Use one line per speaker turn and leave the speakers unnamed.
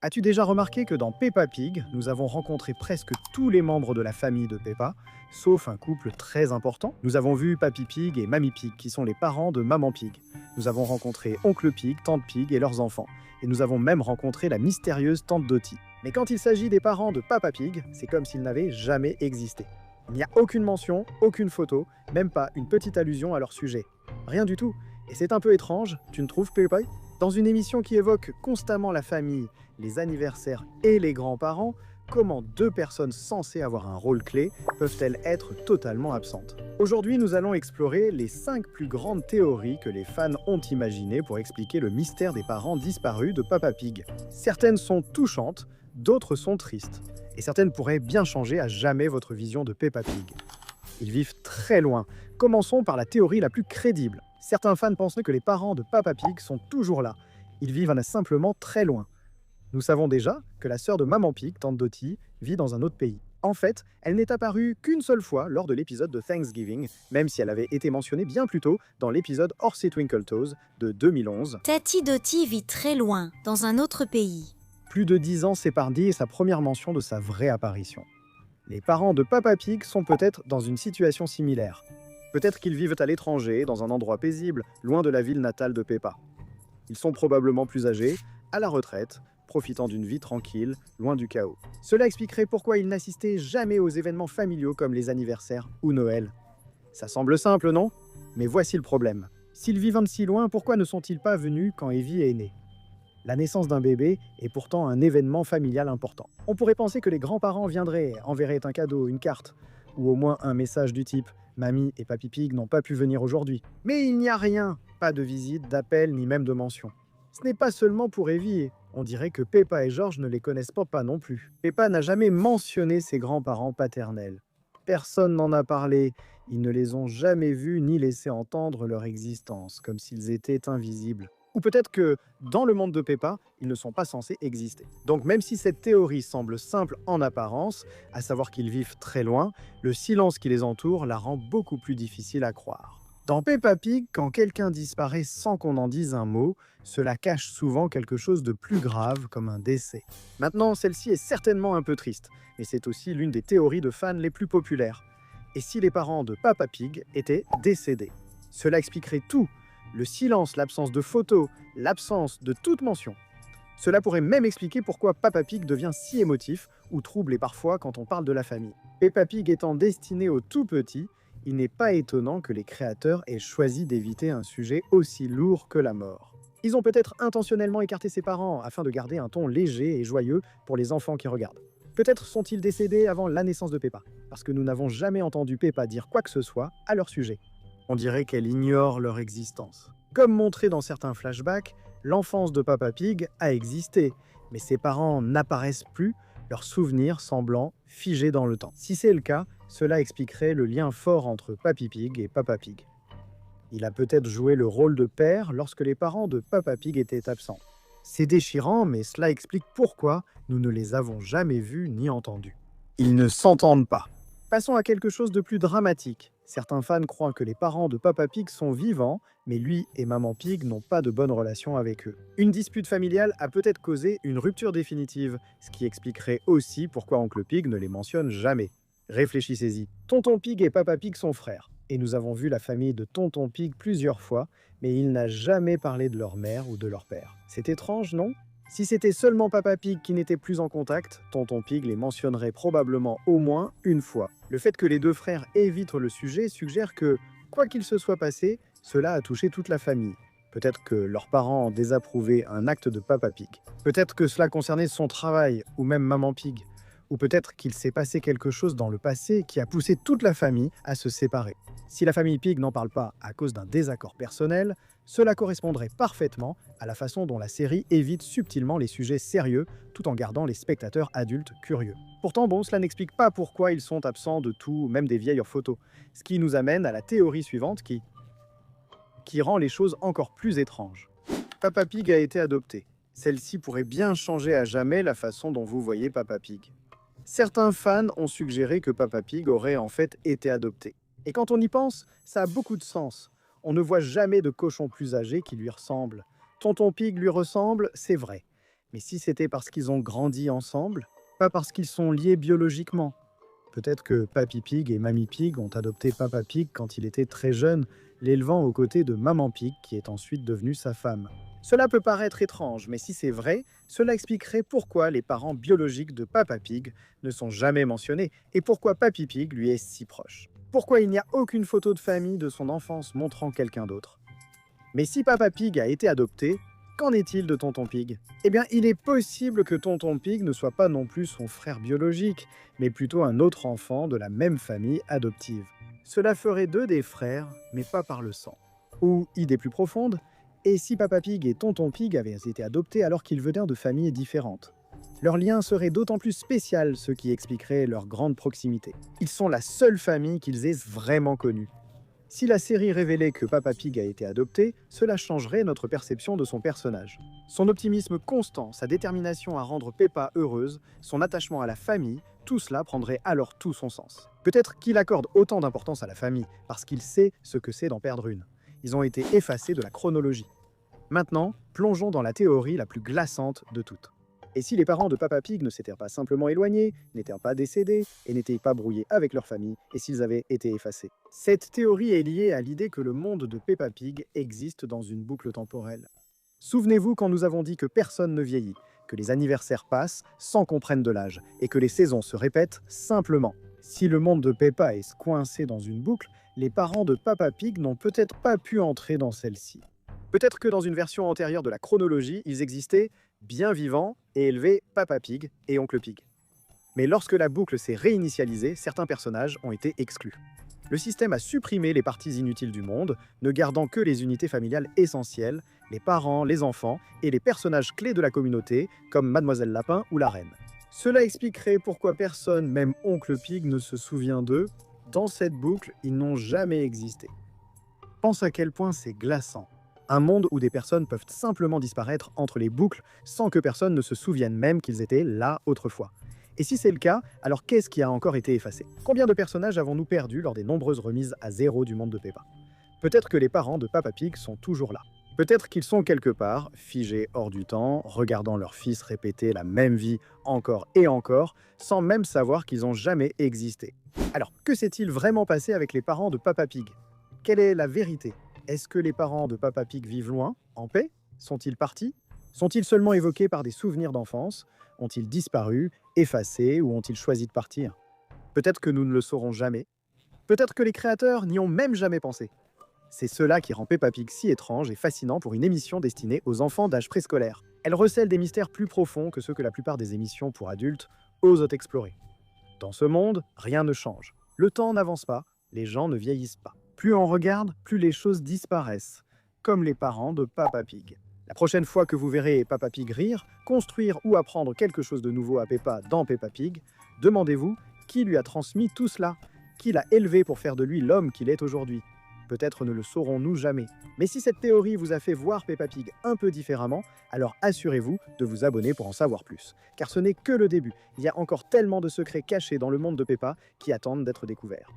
As-tu déjà remarqué que dans Peppa Pig, nous avons rencontré presque tous les membres de la famille de Peppa, sauf un couple très important? Nous avons vu Papy Pig et Mamie Pig, qui sont les parents de Maman Pig. Nous avons rencontré Oncle Pig, Tante Pig et leurs enfants. Et nous avons même rencontré la mystérieuse Tante Dottie. Mais quand il s'agit des parents de Papa Pig, c'est comme s'ils n'avaient jamais existé. Il n'y a aucune mention, aucune photo, même pas une petite allusion à leur sujet. Rien du tout. Et c'est un peu étrange, tu ne trouves, Peppa? Dans une émission qui évoque constamment la famille, les anniversaires et les grands-parents, comment deux personnes censées avoir un rôle clé peuvent-elles être totalement absentes? Aujourd'hui, nous allons explorer les 5 plus grandes théories que les fans ont imaginées pour expliquer le mystère des parents disparus de Papa Pig. Certaines sont touchantes, d'autres sont tristes. Et certaines pourraient bien changer à jamais votre vision de Peppa Pig. Ils vivent très loin. Commençons par la théorie la plus crédible. Certains fans pensent que les parents de Papa Pig sont toujours là. Ils vivent simplement très loin. Nous savons déjà que la sœur de Maman Pig, Tante Dottie, vit dans un autre pays. En fait, elle n'est apparue qu'une seule fois lors de l'épisode de Thanksgiving, même si elle avait été mentionnée bien plus tôt dans l'épisode Horsey Twinkle Toes de 2011.
Tati Dottie vit très loin, dans un autre pays.
Plus de 10 ans séparent sa première mention de sa vraie apparition. Les parents de Papa Pig sont peut-être dans une situation similaire. Peut-être qu'ils vivent à l'étranger, dans un endroit paisible, loin de la ville natale de Peppa. Ils sont probablement plus âgés, à la retraite, profitant d'une vie tranquille, loin du chaos. Cela expliquerait pourquoi ils n'assistaient jamais aux événements familiaux comme les anniversaires ou Noël. Ça semble simple, non? Mais voici le problème. S'ils vivent si loin, pourquoi ne sont-ils pas venus quand Evie est née? La naissance d'un bébé est pourtant un événement familial important. On pourrait penser que les grands-parents viendraient, enverraient un cadeau, une carte, ou au moins un message du type « Mamie et Papy Pig n'ont pas pu venir aujourd'hui ». Mais il n'y a rien, pas de visite, d'appel, ni même de mention. Ce n'est pas seulement pour Evie, on dirait que Peppa et George ne les connaissent pas non plus. Peppa n'a jamais mentionné ses grands-parents paternels. Personne n'en a parlé, ils ne les ont jamais vus ni laissé entendre leur existence, comme s'ils étaient invisibles. Ou peut-être que, dans le monde de Peppa, ils ne sont pas censés exister. Donc même si cette théorie semble simple en apparence, à savoir qu'ils vivent très loin, le silence qui les entoure la rend beaucoup plus difficile à croire. Dans Peppa Pig, quand quelqu'un disparaît sans qu'on en dise un mot, cela cache souvent quelque chose de plus grave comme un décès. Maintenant, celle-ci est certainement un peu triste, mais c'est aussi l'une des théories de fans les plus populaires. Et si les parents de Peppa Pig étaient décédés? Cela expliquerait tout. Le silence, l'absence de photos, l'absence de toute mention. Cela pourrait même expliquer pourquoi Peppa Pig devient si émotif ou troublé parfois quand on parle de la famille. Peppa Pig étant destinée aux tout petits, il n'est pas étonnant que les créateurs aient choisi d'éviter un sujet aussi lourd que la mort. Ils ont peut-être intentionnellement écarté ses parents afin de garder un ton léger et joyeux pour les enfants qui regardent. Peut-être sont-ils décédés avant la naissance de Peppa, parce que nous n'avons jamais entendu Peppa dire quoi que ce soit à leur sujet. On dirait qu'elle ignore leur existence. Comme montré dans certains flashbacks, l'enfance de Papa Pig a existé, mais ses parents n'apparaissent plus, leurs souvenirs semblant figés dans le temps. Si c'est le cas, cela expliquerait le lien fort entre Papy Pig et Papa Pig. Il a peut-être joué le rôle de père lorsque les parents de Papa Pig étaient absents. C'est déchirant, mais cela explique pourquoi nous ne les avons jamais vus ni entendus. Ils ne s'entendent pas. Passons à quelque chose de plus dramatique. Certains fans croient que les parents de Papa Pig sont vivants, mais lui et Maman Pig n'ont pas de bonne relation avec eux. Une dispute familiale a peut-être causé une rupture définitive, ce qui expliquerait aussi pourquoi Oncle Pig ne les mentionne jamais. Réfléchissez-y. Tonton Pig et Papa Pig sont frères, et nous avons vu la famille de Tonton Pig plusieurs fois, mais il n'a jamais parlé de leur mère ou de leur père. C'est étrange, non? Si c'était seulement Papa Pig qui n'était plus en contact, Tonton Pig les mentionnerait probablement au moins une fois. Le fait que les deux frères évitent le sujet suggère que, quoi qu'il se soit passé, cela a touché toute la famille. Peut-être que leurs parents ont désapprouvé un acte de Papa Pig. Peut-être que cela concernait son travail, ou même Maman Pig. Ou peut-être qu'il s'est passé quelque chose dans le passé qui a poussé toute la famille à se séparer. Si la famille Pig n'en parle pas à cause d'un désaccord personnel, cela correspondrait parfaitement à la façon dont la série évite subtilement les sujets sérieux tout en gardant les spectateurs adultes curieux. Pourtant, cela n'explique pas pourquoi ils sont absents de tout, même des vieilles photos. Ce qui nous amène à la théorie suivante qui rend les choses encore plus étranges. Papa Pig a été adopté. Celle-ci pourrait bien changer à jamais la façon dont vous voyez Papa Pig. Certains fans ont suggéré que Papa Pig aurait en fait été adopté. Et quand on y pense, ça a beaucoup de sens. On ne voit jamais de cochon plus âgé qui lui ressemble. Tonton Pig lui ressemble, c'est vrai. Mais si c'était parce qu'ils ont grandi ensemble, pas parce qu'ils sont liés biologiquement. Peut-être que Papy Pig et Mamie Pig ont adopté Papa Pig quand il était très jeune, l'élevant aux côtés de Maman Pig qui est ensuite devenue sa femme. Cela peut paraître étrange, mais si c'est vrai, cela expliquerait pourquoi les parents biologiques de Papa Pig ne sont jamais mentionnés et pourquoi Papy Pig lui est si proche. Pourquoi il n'y a aucune photo de famille de son enfance montrant quelqu'un d'autre. Mais si Papa Pig a été adopté, qu'en est-il de Tonton Pig? Eh bien, il est possible que Tonton Pig ne soit pas non plus son frère biologique, mais plutôt un autre enfant de la même famille adoptive. Cela ferait d'eux des frères, mais pas par le sang. Ou, idée plus profonde, et si Papa Pig et Tonton Pig avaient été adoptés alors qu'ils venaient de familles différentes? Leur lien serait d'autant plus spécial, ce qui expliquerait leur grande proximité. Ils sont la seule famille qu'ils aient vraiment connue. Si la série révélait que Papa Pig a été adopté, cela changerait notre perception de son personnage. Son optimisme constant, sa détermination à rendre Peppa heureuse, son attachement à la famille, tout cela prendrait alors tout son sens. Peut-être qu'il accorde autant d'importance à la famille, parce qu'il sait ce que c'est d'en perdre une. Ils ont été effacés de la chronologie. Maintenant, plongeons dans la théorie la plus glaçante de toutes. Et si les parents de Papa Pig ne s'étaient pas simplement éloignés, n'étaient pas décédés et n'étaient pas brouillés avec leur famille, et s'ils avaient été effacés? Cette théorie est liée à l'idée que le monde de Peppa Pig existe dans une boucle temporelle. Souvenez-vous quand nous avons dit que personne ne vieillit, que les anniversaires passent sans qu'on prenne de l'âge, et que les saisons se répètent simplement. Si le monde de Peppa est coincé dans une boucle, les parents de Papa Pig n'ont peut-être pas pu entrer dans celle-ci. Peut-être que dans une version antérieure de la chronologie, ils existaient bien vivants et élevaient Papa Pig et Oncle Pig. Mais lorsque la boucle s'est réinitialisée, certains personnages ont été exclus. Le système a supprimé les parties inutiles du monde, ne gardant que les unités familiales essentielles, les parents, les enfants et les personnages clés de la communauté, comme Mademoiselle Lapin ou la Reine. Cela expliquerait pourquoi personne, même Oncle Pig, ne se souvient d'eux. Dans cette boucle, ils n'ont jamais existé. Pense à quel point c'est glaçant. Un monde où des personnes peuvent simplement disparaître entre les boucles sans que personne ne se souvienne même qu'ils étaient là autrefois. Et si c'est le cas, alors qu'est-ce qui a encore été effacé? Combien de personnages avons-nous perdus lors des nombreuses remises à zéro du monde de Peppa? Peut-être que les parents de Papa Pig sont toujours là. Peut-être qu'ils sont quelque part, figés hors du temps, regardant leur fils répéter la même vie encore et encore, sans même savoir qu'ils n'ont jamais existé. Alors, que s'est-il vraiment passé avec les parents de Papa Pig? Quelle est la vérité? Est-ce que les parents de Papa Pig vivent loin, en paix? Sont-ils partis? Sont-ils seulement évoqués par des souvenirs d'enfance? Ont-ils disparu, effacés ou ont-ils choisi de partir? Peut-être que nous ne le saurons jamais. Peut-être que les créateurs n'y ont même jamais pensé. C'est cela qui rend Peppa Pig si étrange et fascinant pour une émission destinée aux enfants d'âge préscolaire. Elle recèle des mystères plus profonds que ceux que la plupart des émissions pour adultes osent explorer. Dans ce monde, rien ne change. Le temps n'avance pas, les gens ne vieillissent pas. Plus on regarde, plus les choses disparaissent, comme les parents de Papa Pig. La prochaine fois que vous verrez Papa Pig rire, construire ou apprendre quelque chose de nouveau à Peppa dans Peppa Pig, demandez-vous qui lui a transmis tout cela, qui l'a élevé pour faire de lui l'homme qu'il est aujourd'hui. Peut-être ne le saurons-nous jamais. Mais si cette théorie vous a fait voir Peppa Pig un peu différemment, alors assurez-vous de vous abonner pour en savoir plus. Car ce n'est que le début, il y a encore tellement de secrets cachés dans le monde de Peppa qui attendent d'être découverts.